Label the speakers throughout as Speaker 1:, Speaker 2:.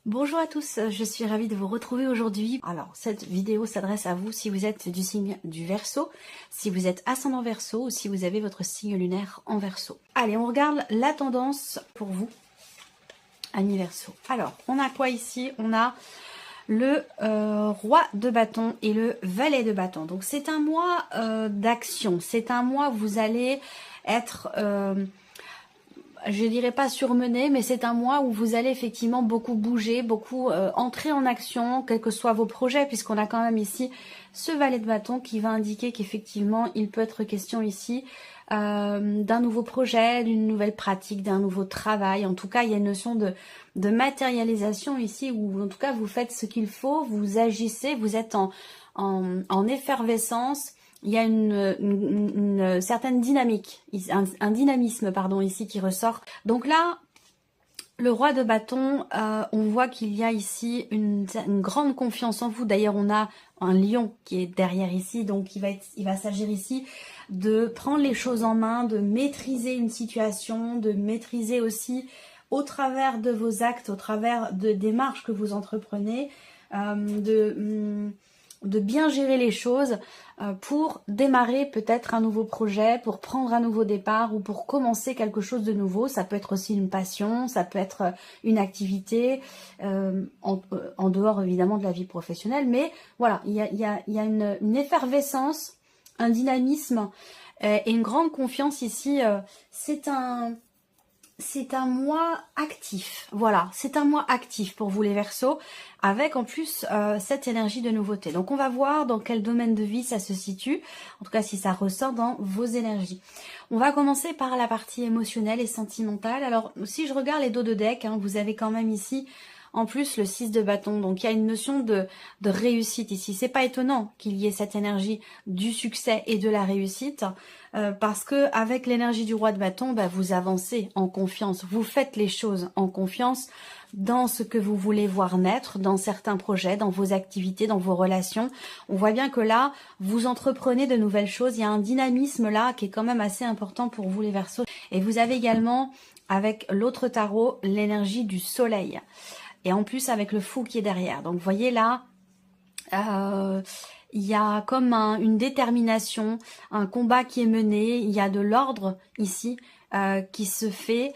Speaker 1: Bonjour à tous, je suis ravie de vous retrouver aujourd'hui. Alors, cette vidéo s'adresse à vous si vous êtes du signe du Verseau, si vous êtes ascendant Verseau ou si vous avez votre signe lunaire en Verseau. Allez, on regarde la tendance pour vous, amis Verseau. Alors, on a quoi ici? On a le roi de bâton et le valet de bâton. Donc, c'est un mois d'action. C'est un mois où vous allez être... je dirais pas surmené, mais c'est un mois où vous allez effectivement beaucoup bouger, beaucoup entrer en action, quels que soient vos projets, puisqu'on a quand même ici ce valet de bâton qui va indiquer qu'effectivement, il peut être question ici d'un nouveau projet, d'une nouvelle pratique, d'un nouveau travail. En tout cas, il y a une notion de matérialisation ici, où en tout cas, vous faites ce qu'il faut, vous agissez, vous êtes en effervescence. Il y a une certaine dynamique, un dynamisme pardon ici qui ressort. Donc là, le roi de bâton, on voit qu'il y a ici une grande confiance en vous. D'ailleurs, on a un lion qui est derrière ici, donc il va s'agir ici de prendre les choses en main, de maîtriser une situation, de maîtriser aussi au travers de vos actes, au travers de démarches que vous entreprenez, de bien gérer les choses pour démarrer peut-être un nouveau projet, pour prendre un nouveau départ ou pour commencer quelque chose de nouveau. Ça peut être aussi une passion, ça peut être une activité en dehors évidemment de la vie professionnelle. Mais voilà, il y a une effervescence, un dynamisme et une grande confiance ici. C'est un mois actif, voilà, c'est un mois actif pour vous les Verseaux, avec en plus cette énergie de nouveauté. Donc on va voir dans quel domaine de vie ça se situe, en tout cas si ça ressort dans vos énergies. On va commencer par la partie émotionnelle et sentimentale. Alors si je regarde les dos de deck, hein, vous avez quand même ici en plus le 6 de bâton, donc il y a une notion de réussite ici. C'est pas étonnant qu'il y ait cette énergie du succès et de la réussite, parce que avec l'énergie du roi de bâton, bah, vous avancez en confiance, vous faites les choses en confiance dans ce que vous voulez voir naître, dans certains projets, dans vos activités, dans vos relations. On voit bien que là, vous entreprenez de nouvelles choses, il y a un dynamisme là qui est quand même assez important pour vous les Verseaux. Et vous avez également, avec l'autre tarot, l'énergie du soleil. Et en plus avec le fou qui est derrière. Donc vous voyez là, il y a comme une détermination, un combat qui est mené, il y a de l'ordre ici qui se fait,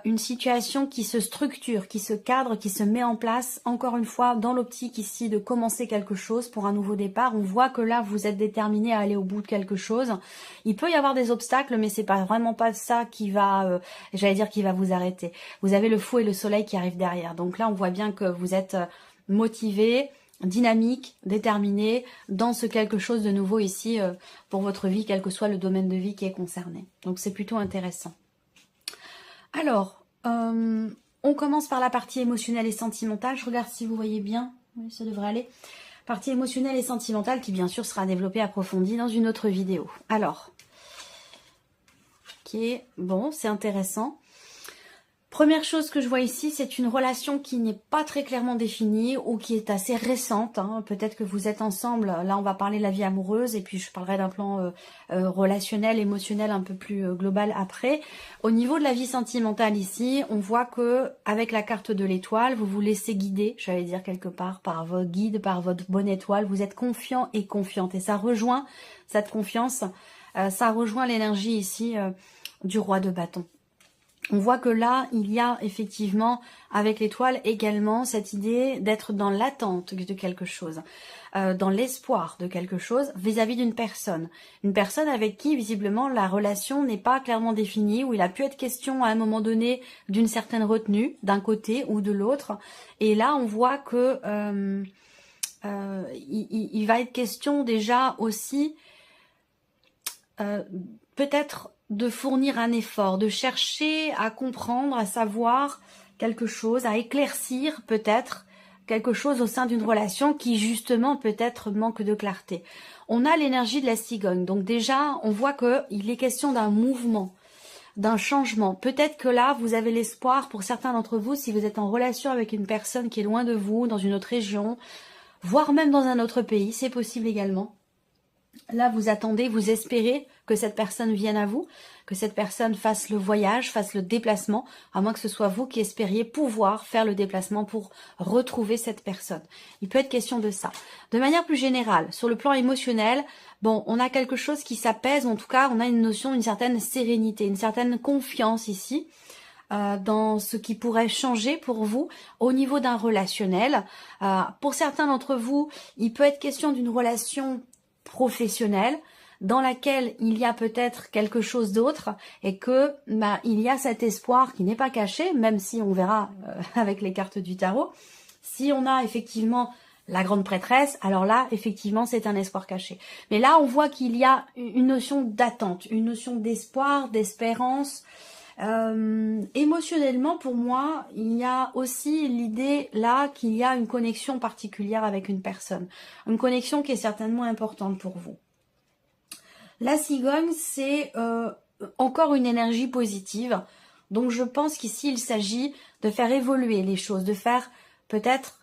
Speaker 1: une situation qui se structure, qui se cadre, qui se met en place, encore une fois dans l'optique ici de commencer quelque chose pour un nouveau départ. On voit que là vous êtes déterminé à aller au bout de quelque chose. Il peut y avoir des obstacles, mais c'est pas vraiment pas ça qui va, j'allais dire qui va vous arrêter. Vous avez le fou et le soleil qui arrivent derrière. Donc là on voit bien que vous êtes motivé, dynamique, déterminé dans ce quelque chose de nouveau ici pour votre vie, quel que soit le domaine de vie qui est concerné. Donc c'est plutôt intéressant. Alors, on commence par la partie émotionnelle et sentimentale. Je regarde si vous voyez bien. Oui, ça devrait aller. Partie émotionnelle et sentimentale qui bien sûr sera développée, approfondie dans une autre vidéo. Alors, ok, bon, c'est intéressant. Première chose que je vois ici, c'est une relation qui n'est pas très clairement définie ou qui est assez récente. Hein. Peut-être que vous êtes ensemble, là on va parler de la vie amoureuse et puis je parlerai d'un plan relationnel, émotionnel un peu plus global après. Au niveau de la vie sentimentale ici, on voit que avec la carte de l'étoile, vous vous laissez guider, j'allais dire quelque part, par votre guide, par votre bonne étoile. Vous êtes confiant et confiante et ça rejoint cette confiance, ça rejoint l'énergie ici du roi de bâton. On voit que là, il y a effectivement, avec l'étoile également, cette idée d'être dans l'attente de quelque chose, dans l'espoir de quelque chose vis-à-vis d'une personne. Une personne avec qui, visiblement, la relation n'est pas clairement définie, où il a pu être question à un moment donné d'une certaine retenue, d'un côté ou de l'autre. Et là, on voit que il va être question déjà aussi, peut-être de fournir un effort, de chercher à comprendre, à savoir quelque chose, à éclaircir peut-être quelque chose au sein d'une relation qui justement peut-être manque de clarté. On a l'énergie de la cigogne, donc déjà on voit qu'il est question d'un mouvement, d'un changement. Peut-être que là vous avez l'espoir pour certains d'entre vous, si vous êtes en relation avec une personne qui est loin de vous, dans une autre région, voire même dans un autre pays, c'est possible également. Là, vous attendez, vous espérez que cette personne vienne à vous, que cette personne fasse le voyage, fasse le déplacement, à moins que ce soit vous qui espériez pouvoir faire le déplacement pour retrouver cette personne. Il peut être question de ça. De manière plus générale, sur le plan émotionnel, bon, on a quelque chose qui s'apaise, en tout cas, on a une notion d'une certaine sérénité, une certaine confiance ici, dans ce qui pourrait changer pour vous au niveau d'un relationnel. Pour certains d'entre vous, il peut être question d'une relation professionnelle dans laquelle il y a peut-être quelque chose d'autre et que il y a cet espoir qui n'est pas caché, même si on verra avec les cartes du tarot. Si on a effectivement la grande prêtresse, alors là, effectivement, c'est un espoir caché. Mais là, on voit qu'il y a une notion d'attente, une notion d'espoir, d'espérance. Émotionnellement, pour moi, il y a aussi l'idée là qu'il y a une connexion particulière avec une personne. Une connexion qui est certainement importante pour vous. La cigogne, c'est encore une énergie positive. Donc je pense qu'ici, il s'agit de faire évoluer les choses, de faire peut-être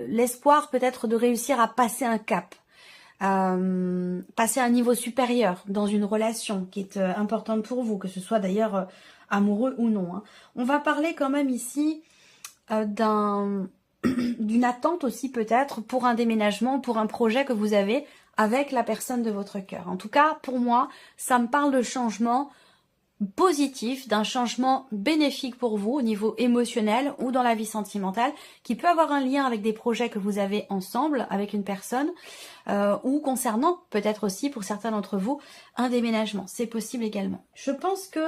Speaker 1: l'espoir peut-être de réussir à passer un cap. Passer à un niveau supérieur dans une relation qui est importante pour vous, que ce soit d'ailleurs amoureux ou non. Hein. On va parler quand même ici d'une attente aussi peut-être pour un déménagement, pour un projet que vous avez avec la personne de votre cœur. En tout cas, pour moi, ça me parle de changement positif, d'un changement bénéfique pour vous au niveau émotionnel ou dans la vie sentimentale, qui peut avoir un lien avec des projets que vous avez ensemble avec une personne ou concernant peut-être aussi pour certains d'entre vous un déménagement. C'est possible également. Je pense que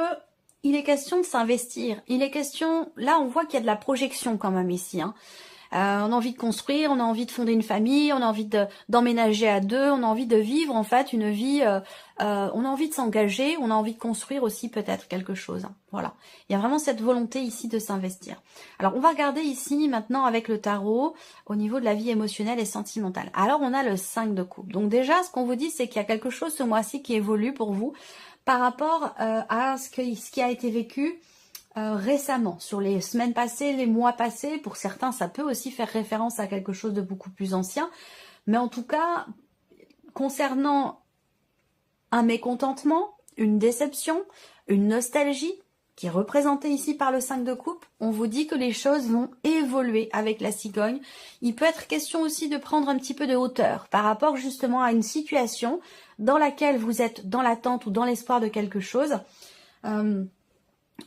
Speaker 1: il est question de s'investir. Il est question, là on voit qu'il y a de la projection quand même ici. Hein. On a envie de construire, on a envie de fonder une famille, on a envie d'emménager à deux, on a envie de vivre en fait une vie, on a envie de s'engager, on a envie de construire aussi peut-être quelque chose. Hein. Voilà, il y a vraiment cette volonté ici de s'investir. Alors on va regarder ici maintenant avec le tarot au niveau de la vie émotionnelle et sentimentale. Alors on a le 5 de coupe. Donc déjà ce qu'on vous dit c'est qu'il y a quelque chose ce mois-ci qui évolue pour vous par rapport à ce qui a été vécu récemment, sur les semaines passées, les mois passés. Pour certains, ça peut aussi faire référence à quelque chose de beaucoup plus ancien. Mais en tout cas, concernant un mécontentement, une déception, une nostalgie, qui est représentée ici par le 5 de coupe, on vous dit que les choses vont évoluer avec la cigogne. Il peut être question aussi de prendre un petit peu de hauteur par rapport justement à une situation dans laquelle vous êtes dans l'attente ou dans l'espoir de quelque chose.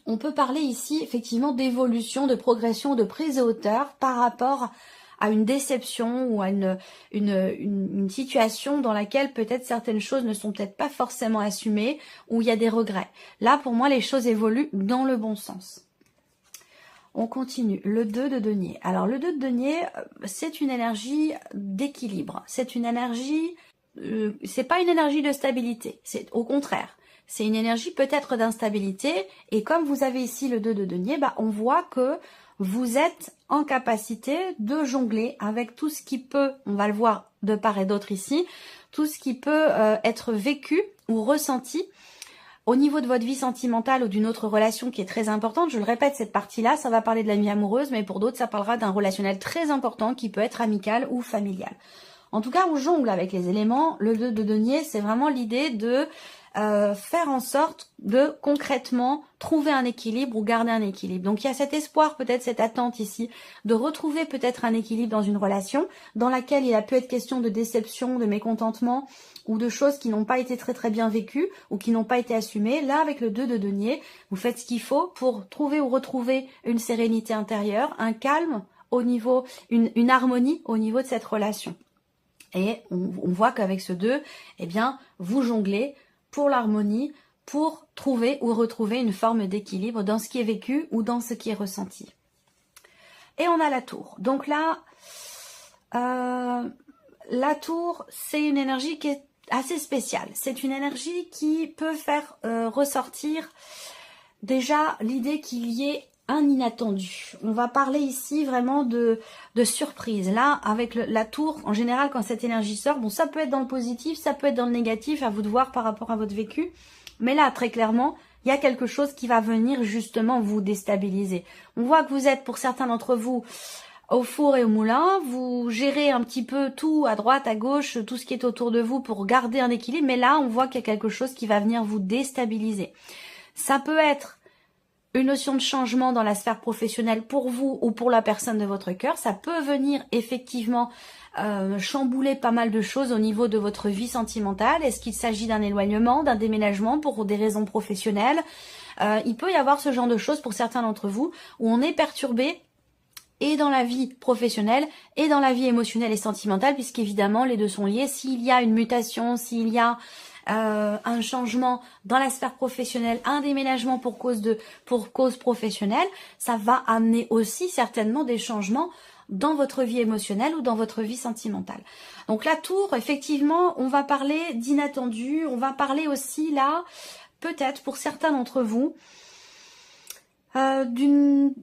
Speaker 1: On peut parler ici effectivement d'évolution, de progression, de prise de hauteur par rapport à une déception ou à une situation dans laquelle peut-être certaines choses ne sont peut-être pas forcément assumées, où il y a des regrets. Là, pour moi, les choses évoluent dans le bon sens. On continue. Le 2 de denier. Alors, le 2 de denier, c'est une énergie d'équilibre. C'est une énergie, c'est pas une énergie de stabilité. C'est au contraire. C'est une énergie peut-être d'instabilité. Et comme vous avez ici le 2 de denier, on voit que vous êtes en capacité de jongler avec tout ce qui peut, on va le voir de part et d'autre ici, tout ce qui peut être vécu ou ressenti au niveau de votre vie sentimentale ou d'une autre relation qui est très importante. Je le répète, cette partie-là, ça va parler de la vie amoureuse, mais pour d'autres, ça parlera d'un relationnel très important qui peut être amical ou familial. En tout cas, on jongle avec les éléments. Le 2 de denier, c'est vraiment l'idée de faire en sorte de concrètement trouver un équilibre ou garder un équilibre. Donc il y a cet espoir, peut-être cette attente ici, de retrouver peut-être un équilibre dans une relation dans laquelle il a pu être question de déception, de mécontentement ou de choses qui n'ont pas été très bien vécues ou qui n'ont pas été assumées. Là, avec le 2 de denier, vous faites ce qu'il faut pour trouver ou retrouver une sérénité intérieure, un calme au niveau, une harmonie au niveau de cette relation. Et on voit qu'avec ce 2, eh bien, vous jonglez pour l'harmonie, pour trouver ou retrouver une forme d'équilibre dans ce qui est vécu ou dans ce qui est ressenti. Et on a la tour. Donc là, la tour, c'est une énergie qui est assez spéciale. C'est une énergie qui peut faire ressortir déjà l'idée qu'il y ait un inattendu. On va parler ici vraiment de surprise. Là, avec la tour, en général, quand cette énergie sort, bon, ça peut être dans le positif, ça peut être dans le négatif, à vous de voir par rapport à votre vécu. Mais là, très clairement, il y a quelque chose qui va venir justement vous déstabiliser. On voit que vous êtes, pour certains d'entre vous, au four et au moulin, vous gérez un petit peu tout à droite, à gauche, tout ce qui est autour de vous pour garder un équilibre, mais là on voit qu'il y a quelque chose qui va venir vous déstabiliser. Ça peut être une notion de changement dans la sphère professionnelle pour vous ou pour la personne de votre cœur. Ça peut venir effectivement chambouler pas mal de choses au niveau de votre vie sentimentale. Est-ce qu'il s'agit d'un éloignement, d'un déménagement pour des raisons professionnelles? Il peut y avoir ce genre de choses pour certains d'entre vous où on est perturbé et dans la vie professionnelle et dans la vie émotionnelle et sentimentale, puisqu'évidemment les deux sont liés. S'il y a une mutation, s'il y a un changement dans la sphère professionnelle, un déménagement pour cause professionnelle, ça va amener aussi certainement des changements dans votre vie émotionnelle ou dans votre vie sentimentale. Donc la tour, effectivement, on va parler d'inattendu, on va parler aussi là, peut-être pour certains d'entre vous, d'une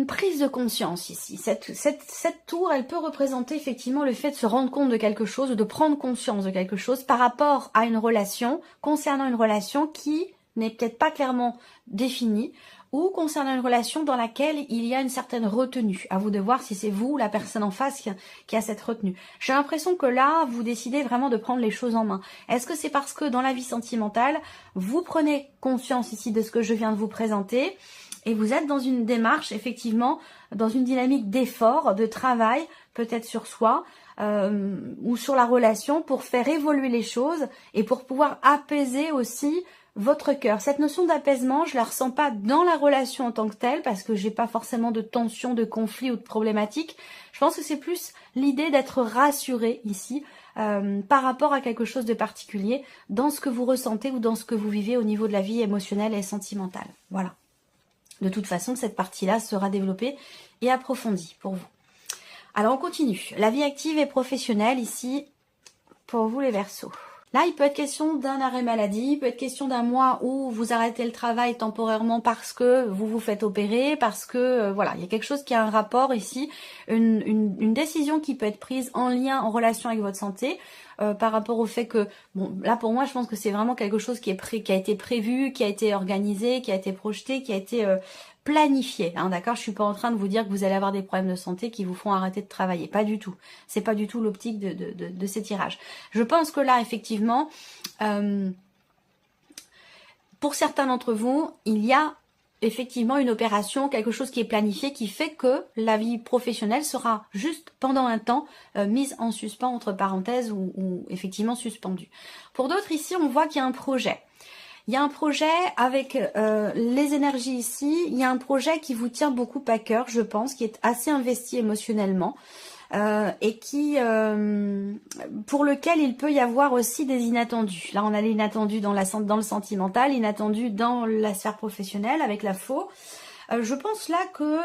Speaker 1: prise de conscience ici. Cette tour, elle peut représenter effectivement le fait de se rendre compte de quelque chose, de prendre conscience de quelque chose par rapport à une relation, concernant une relation qui n'est peut-être pas clairement définie, ou concernant une relation dans laquelle il y a une certaine retenue. À vous de voir si c'est vous ou la personne en face qui a cette retenue. J'ai l'impression que là, vous décidez vraiment de prendre les choses en main. Est-ce que c'est parce que dans la vie sentimentale, vous prenez conscience ici de ce que je viens de vous présenter et vous êtes dans une démarche, effectivement, dans une dynamique d'effort, de travail, peut-être sur soi, ou sur la relation pour faire évoluer les choses et pour pouvoir apaiser aussi votre cœur. Cette notion d'apaisement, je la ressens pas dans la relation en tant que telle parce que j'ai pas forcément de tension, de conflit ou de problématique. Je pense que c'est plus l'idée d'être rassuré ici par rapport à quelque chose de particulier dans ce que vous ressentez ou dans ce que vous vivez au niveau de la vie émotionnelle et sentimentale. Voilà. De toute façon, cette partie-là sera développée et approfondie pour vous. Alors, on continue. La vie active et professionnelle ici, pour vous les Verseaux. Là, il peut être question d'un arrêt maladie, il peut être question d'un mois où vous arrêtez le travail temporairement parce que vous vous faites opérer, parce que, voilà, il y a quelque chose qui a un rapport ici, une décision qui peut être prise en lien, en relation avec votre santé, par rapport au fait que, bon, là pour moi, je pense que c'est vraiment quelque chose qui a été prévu, qui a été organisé, qui a été projeté, qui a été planifié, hein, d'accord? Je suis pas en train de vous dire que vous allez avoir des problèmes de santé qui vous font arrêter de travailler, pas du tout. C'est pas du tout l'optique de ces tirages. Je pense que là, effectivement, pour certains d'entre vous, il y a effectivement une opération, quelque chose qui est planifié, qui fait que la vie professionnelle sera juste pendant un temps mise en suspens, entre parenthèses, ou effectivement suspendue. Pour d'autres, ici, on voit qu'il y a un projet. Il y a un projet avec les énergies ici, il y a un projet qui vous tient beaucoup à cœur, je pense, qui est assez investi émotionnellement et qui, pour lequel il peut y avoir aussi des inattendus. Là, on a l'inattendu dans le sentimental, l'inattendu dans la sphère professionnelle avec la faux. Je pense là que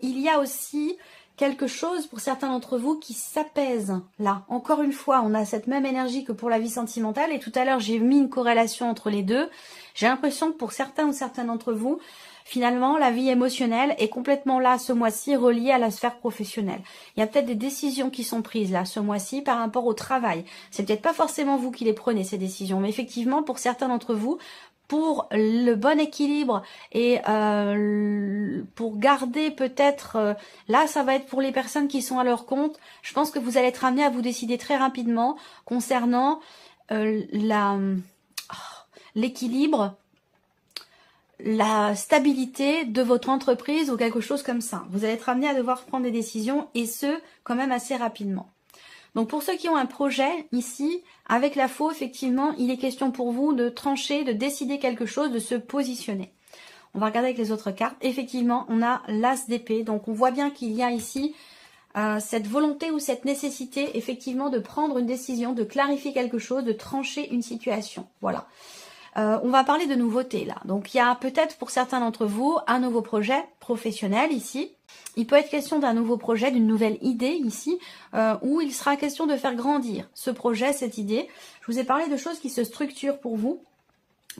Speaker 1: il y a aussi quelque chose pour certains d'entre vous qui s'apaise là. Encore une fois, on a cette même énergie que pour la vie sentimentale et tout à l'heure j'ai mis une corrélation entre les deux. J'ai l'impression que pour certains ou certaines d'entre vous, finalement la vie émotionnelle est complètement là ce mois-ci reliée à la sphère professionnelle. Il y a peut-être des décisions qui sont prises là ce mois-ci par rapport au travail. C'est peut-être pas forcément vous qui les prenez ces décisions, mais effectivement pour certains d'entre vous, pour le bon équilibre et pour garder peut-être, là ça va être pour les personnes qui sont à leur compte, je pense que vous allez être amené à vous décider très rapidement concernant l'équilibre, la stabilité de votre entreprise ou quelque chose comme ça. Vous allez être amené à devoir prendre des décisions et ce, quand même assez rapidement. Donc pour ceux qui ont un projet ici, avec la faux, effectivement, il est question pour vous de trancher, de décider quelque chose, de se positionner. On va regarder avec les autres cartes. Effectivement, on a l'as d'épée. Donc on voit bien qu'il y a ici cette volonté ou cette nécessité, effectivement, de prendre une décision, de clarifier quelque chose, de trancher une situation. Voilà. On va parler de nouveautés là. Donc il y a peut-être pour certains d'entre vous un nouveau projet professionnel ici. Il peut être question d'un nouveau projet, d'une nouvelle idée ici, où il sera question de faire grandir ce projet, cette idée. Je vous ai parlé de choses qui se structurent pour vous,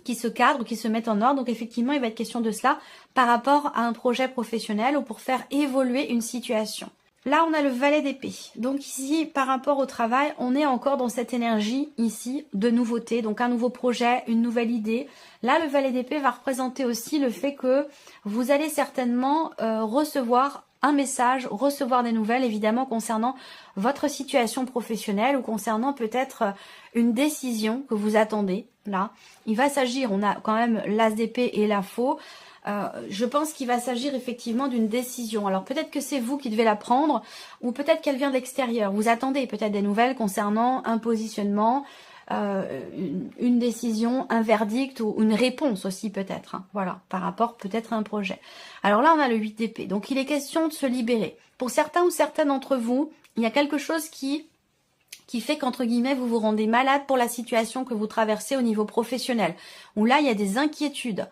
Speaker 1: qui se cadrent, qui se mettent en ordre. Donc effectivement, il va être question de cela par rapport à un projet professionnel ou pour faire évoluer une situation. Là, on a le valet d'épée. Donc ici, par rapport au travail, on est encore dans cette énergie ici de nouveauté. Donc un nouveau projet, une nouvelle idée. Là, le valet d'épée va représenter aussi le fait que vous allez certainement recevoir un message, recevoir des nouvelles évidemment concernant votre situation professionnelle ou concernant peut-être une décision que vous attendez. Là, il va s'agir, on a quand même l'as d'épée et la faux. Je pense qu'il va s'agir effectivement d'une décision. Alors peut-être que c'est vous qui devez la prendre ou peut-être qu'elle vient de l'extérieur. Vous attendez peut-être des nouvelles concernant un positionnement, une décision, un verdict ou une réponse aussi peut-être. Hein, voilà, par rapport peut-être à un projet. Alors là, on a le 8 d'épée. Donc il est question de se libérer. Pour certains ou certaines d'entre vous, il y a quelque chose qui fait qu'entre guillemets, vous vous rendez malade pour la situation que vous traversez au niveau professionnel. Où là, il y a des inquiétudes.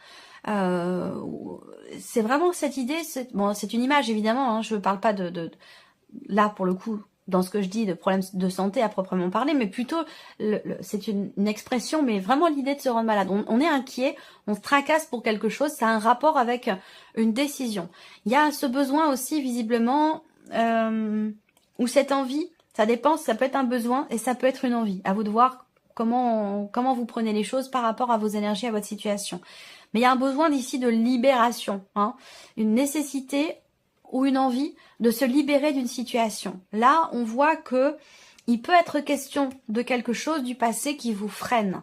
Speaker 1: C'est vraiment cette idée, bon, c'est une image évidemment, hein, je ne parle pas là pour le coup, dans ce que je dis, de problèmes de santé à proprement parler, mais plutôt, c'est une expression, mais vraiment l'idée de se rendre malade. On est inquiet, on se tracasse pour quelque chose, ça a un rapport avec une décision. Il y a ce besoin aussi visiblement, ou cette envie, ça dépend, ça peut être un besoin et ça peut être une envie. À vous de voir comment vous prenez les choses par rapport à vos énergies, à votre situation. Mais il y a un besoin d'ici de libération, hein, une nécessité ou une envie de se libérer d'une situation. Là, on voit que il peut être question de quelque chose du passé qui vous freine.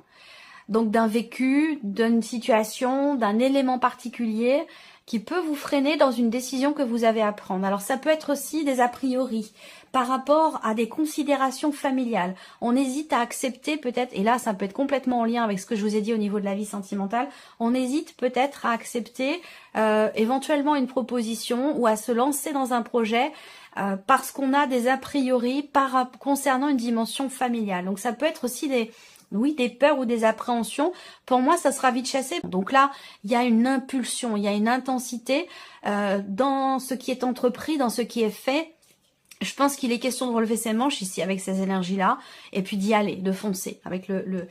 Speaker 1: Donc d'un vécu, d'une situation, d'un élément particulier qui peut vous freiner dans une décision que vous avez à prendre. Alors ça peut être aussi des a priori par rapport à des considérations familiales. On hésite à accepter peut-être, et là ça peut être complètement en lien avec ce que je vous ai dit au niveau de la vie sentimentale, on hésite peut-être à accepter éventuellement une proposition ou à se lancer dans un projet parce qu'on a des a priori concernant une dimension familiale. Donc ça peut être aussi des peurs ou des appréhensions. Pour moi, ça sera vite chassé. Donc là, il y a une impulsion, il y a une intensité dans ce qui est entrepris, dans ce qui est fait. Je pense qu'il est question de relever ses manches ici avec ces énergies-là et puis d'y aller, de foncer. Avec le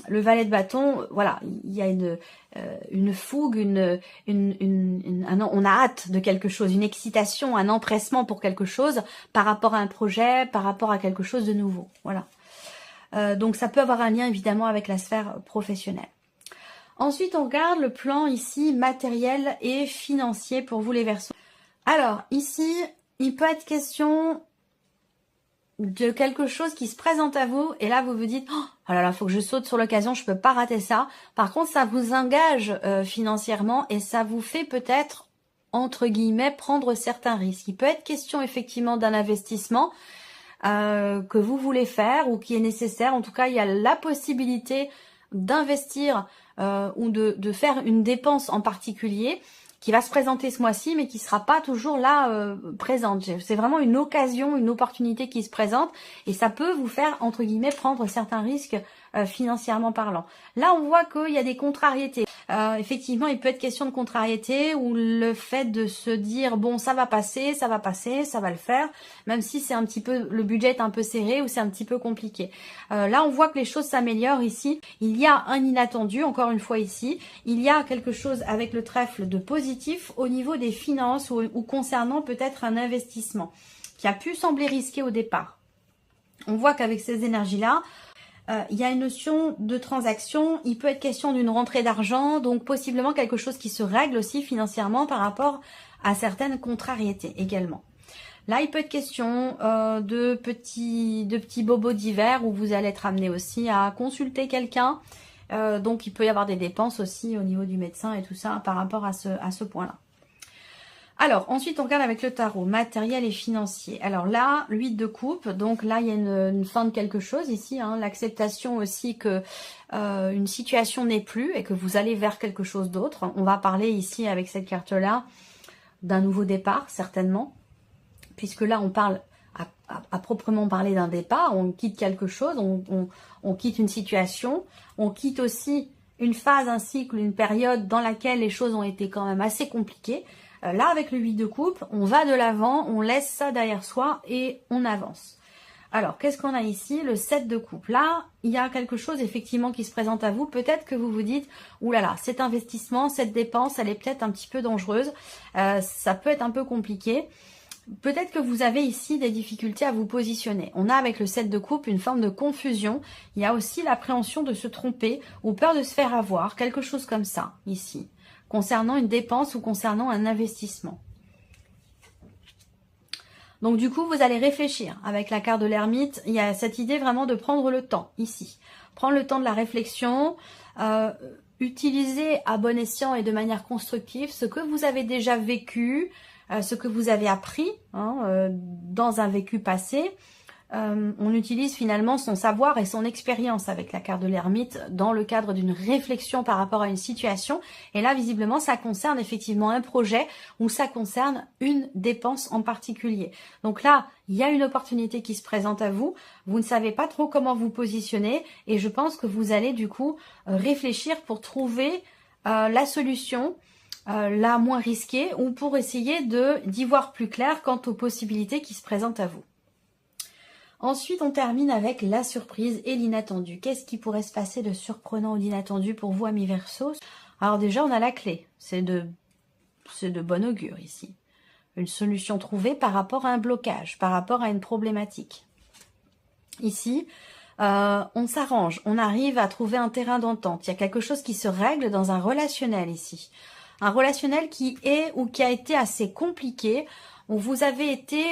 Speaker 1: valet de bâton, voilà, il y a une fougue, on a hâte de quelque chose, une excitation, un empressement pour quelque chose par rapport à un projet, par rapport à quelque chose de nouveau. Voilà. Donc ça peut avoir un lien évidemment avec la sphère professionnelle. Ensuite, on regarde le plan ici matériel et financier pour vous les Verseaux. Alors ici, il peut être question de quelque chose qui se présente à vous et là vous vous dites oh là là, faut que je saute sur l'occasion, je peux pas rater ça. Par contre, ça vous engage financièrement et ça vous fait peut-être entre guillemets prendre certains risques. Il peut être question effectivement d'un investissement que vous voulez faire ou qui est nécessaire. En tout cas, il y a la possibilité d'investir ou de faire une dépense en particulier qui va se présenter ce mois-ci, mais qui sera pas toujours là présente. C'est vraiment une occasion, une opportunité qui se présente, et ça peut vous faire, entre guillemets, prendre certains risques financièrement parlant. Là, on voit qu'il y a des contrariétés. Effectivement, il peut être question de contrariété ou le fait de se dire bon, ça va passer, ça va le faire, même si c'est un petit peu, le budget est un peu serré ou c'est un petit peu compliqué. Là, on voit que les choses s'améliorent ici. Il y a un inattendu, encore une fois ici. Il y a quelque chose avec le trèfle de positif au niveau des finances ou concernant peut-être un investissement qui a pu sembler risqué au départ. On voit qu'avec ces énergies-là, il y a une notion de transaction, il peut être question d'une rentrée d'argent, donc possiblement quelque chose qui se règle aussi financièrement par rapport à certaines contrariétés également. Là, il peut être question de petits bobos divers où vous allez être amené aussi à consulter quelqu'un. Donc, il peut y avoir des dépenses aussi au niveau du médecin et tout ça par rapport à ce point-là. Alors, ensuite, on regarde avec le tarot, matériel et financier. Alors là, 8 de coupe, donc là, il y a une fin de quelque chose ici, hein, l'acceptation aussi que une situation n'est plus et que vous allez vers quelque chose d'autre. On va parler ici, avec cette carte-là, d'un nouveau départ, certainement, puisque là, on parle, à proprement parler d'un départ, on quitte quelque chose, on quitte une situation, on quitte aussi une phase, un cycle, une période dans laquelle les choses ont été quand même assez compliquées. Là, avec le 8 de coupe, on va de l'avant, on laisse ça derrière soi et on avance. Alors, qu'est-ce qu'on a ici? Le 7 de coupe. Là, il y a quelque chose effectivement qui se présente à vous. Peut-être que vous vous dites, oulala, cet investissement, cette dépense, elle est peut-être un petit peu dangereuse. Ça peut être un peu compliqué. Peut-être que vous avez ici des difficultés à vous positionner. On a avec le 7 de coupe une forme de confusion. Il y a aussi l'appréhension de se tromper ou peur de se faire avoir. Quelque chose comme ça, ici. Concernant une dépense ou concernant un investissement. Donc du coup, vous allez réfléchir. Avec la carte de l'ermite, il y a cette idée vraiment de prendre le temps, ici. Prendre le temps de la réflexion, utiliser à bon escient et de manière constructive ce que vous avez déjà vécu, ce que vous avez appris dans un vécu passé. On utilise finalement son savoir et son expérience avec la carte de l'ermite dans le cadre d'une réflexion par rapport à une situation. Et là, visiblement, ça concerne effectivement un projet ou ça concerne une dépense en particulier. Donc là, il y a une opportunité qui se présente à vous. Vous ne savez pas trop comment vous positionner et je pense que vous allez du coup réfléchir pour trouver la solution la moins risquée ou pour essayer d'y voir plus clair quant aux possibilités qui se présentent à vous. Ensuite, on termine avec la surprise et l'inattendu. Qu'est-ce qui pourrait se passer de surprenant ou d'inattendu pour vous, amis Verseau? Alors déjà, on a la clé. C'est de bon augure ici. Une solution trouvée par rapport à un blocage, par rapport à une problématique. Ici, on s'arrange, on arrive à trouver un terrain d'entente. Il y a quelque chose qui se règle dans un relationnel ici. Un relationnel qui est ou qui a été assez compliqué, où vous avez été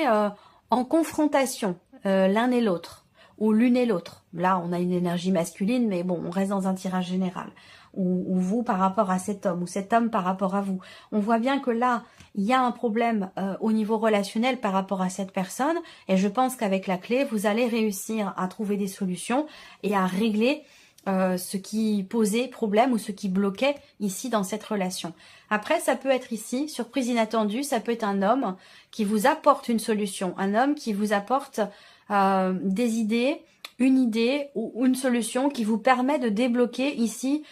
Speaker 1: en confrontation. L'un et l'autre, ou l'une et l'autre. Là, on a une énergie masculine, mais bon, on reste dans un tirage général. Ou vous par rapport à cet homme, ou cet homme par rapport à vous. On voit bien que là, il y a un problème au niveau relationnel par rapport à cette personne, et je pense qu'avec la clé, vous allez réussir à trouver des solutions et à régler ce qui posait problème ou ce qui bloquait ici dans cette relation. Après, ça peut être ici, surprise inattendue, ça peut être un homme qui vous apporte une solution, un homme qui vous apporte des idées, une idée ou une solution qui vous permet de débloquer ici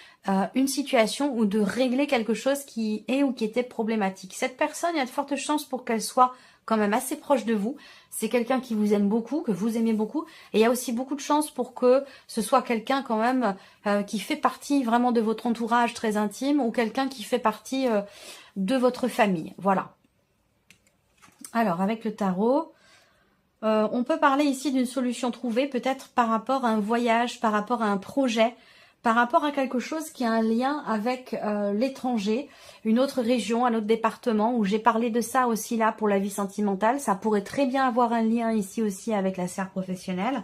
Speaker 1: une situation ou de régler quelque chose qui est ou qui était problématique. Cette personne, il y a de fortes chances pour qu'elle soit quand même assez proche de vous. C'est quelqu'un qui vous aime beaucoup, que vous aimez beaucoup. Et il y a aussi beaucoup de chances pour que ce soit quelqu'un quand même qui fait partie vraiment de votre entourage très intime ou quelqu'un qui fait partie de votre famille. Voilà. Alors, avec le tarot, on peut parler ici d'une solution trouvée, peut-être par rapport à un voyage, par rapport à un projet, par rapport à quelque chose qui a un lien avec l'étranger, une autre région, un autre département, où j'ai parlé de ça aussi là pour la vie sentimentale. Ça pourrait très bien avoir un lien ici aussi avec la sphère professionnelle.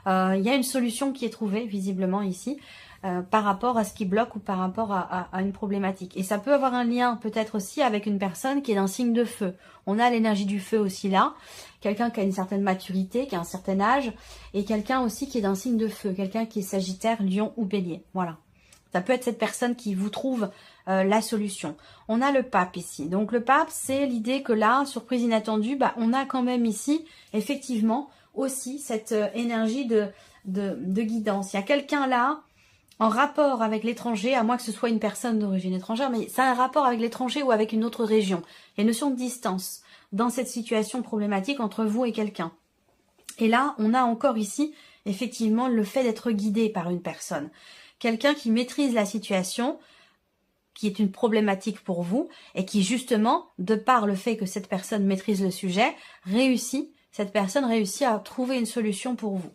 Speaker 1: Il y a une solution qui est trouvée visiblement ici par rapport à ce qui bloque ou par rapport à une problématique. Et ça peut avoir un lien peut-être aussi avec une personne qui est d'un signe de feu. On a l'énergie du feu aussi là. Quelqu'un qui a une certaine maturité, qui a un certain âge, et quelqu'un aussi qui est d'un signe de feu, quelqu'un qui est Sagittaire, Lion ou Bélier. Voilà. Ça peut être cette personne qui vous trouve la solution. On a le pape ici. Donc le pape, c'est l'idée que là, surprise inattendue, on a quand même ici, effectivement, aussi cette énergie de guidance. Il y a quelqu'un là, en rapport avec l'étranger, à moins que ce soit une personne d'origine étrangère, mais ça a un rapport avec l'étranger ou avec une autre région. Il y a une notion de distance dans cette situation problématique entre vous et quelqu'un. Et là, on a encore ici, effectivement, le fait d'être guidé par une personne. Quelqu'un qui maîtrise la situation, qui est une problématique pour vous, et qui justement, de par le fait que cette personne maîtrise le sujet, cette personne réussit à trouver une solution pour vous.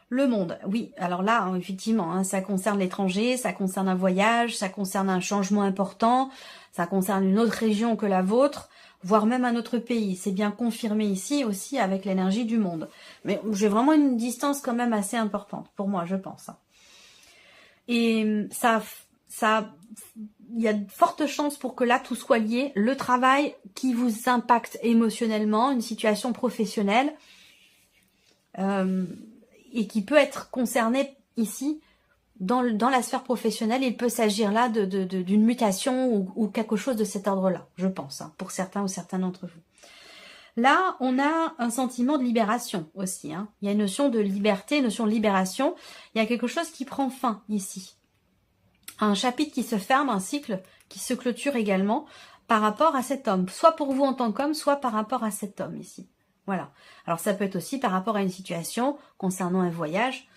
Speaker 1: Le monde, oui, alors là, effectivement, ça concerne l'étranger, ça concerne un voyage, ça concerne un changement important, ça concerne une autre région que la vôtre, voire même un autre pays. C'est bien confirmé ici aussi avec l'énergie du monde. Mais j'ai vraiment une distance quand même assez importante, pour moi, je pense. Et il y a de fortes chances pour que là, tout soit lié. Le travail qui vous impacte émotionnellement, une situation professionnelle, et qui peut être concerné ici dans la sphère professionnelle. Il peut s'agir là d'une mutation ou quelque chose de cet ordre-là, je pense, pour certains ou certains d'entre vous. Là, on a un sentiment de libération aussi. Il y a une notion de liberté, une notion de libération. Il y a quelque chose qui prend fin ici. Un chapitre qui se ferme, un cycle qui se clôture également par rapport à cet homme. Soit pour vous en tant qu'homme, soit par rapport à cet homme ici. Voilà. Alors ça peut être aussi par rapport à une situation concernant un voyage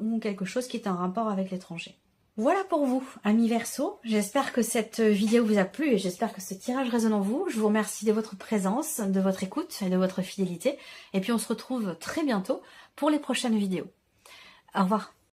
Speaker 1: ou quelque chose qui est en rapport avec l'étranger. Voilà pour vous, amis Verseau. J'espère que cette vidéo vous a plu et j'espère que ce tirage résonne en vous. Je vous remercie de votre présence, de votre écoute et de votre fidélité. Et puis on se retrouve très bientôt pour les prochaines vidéos. Au revoir.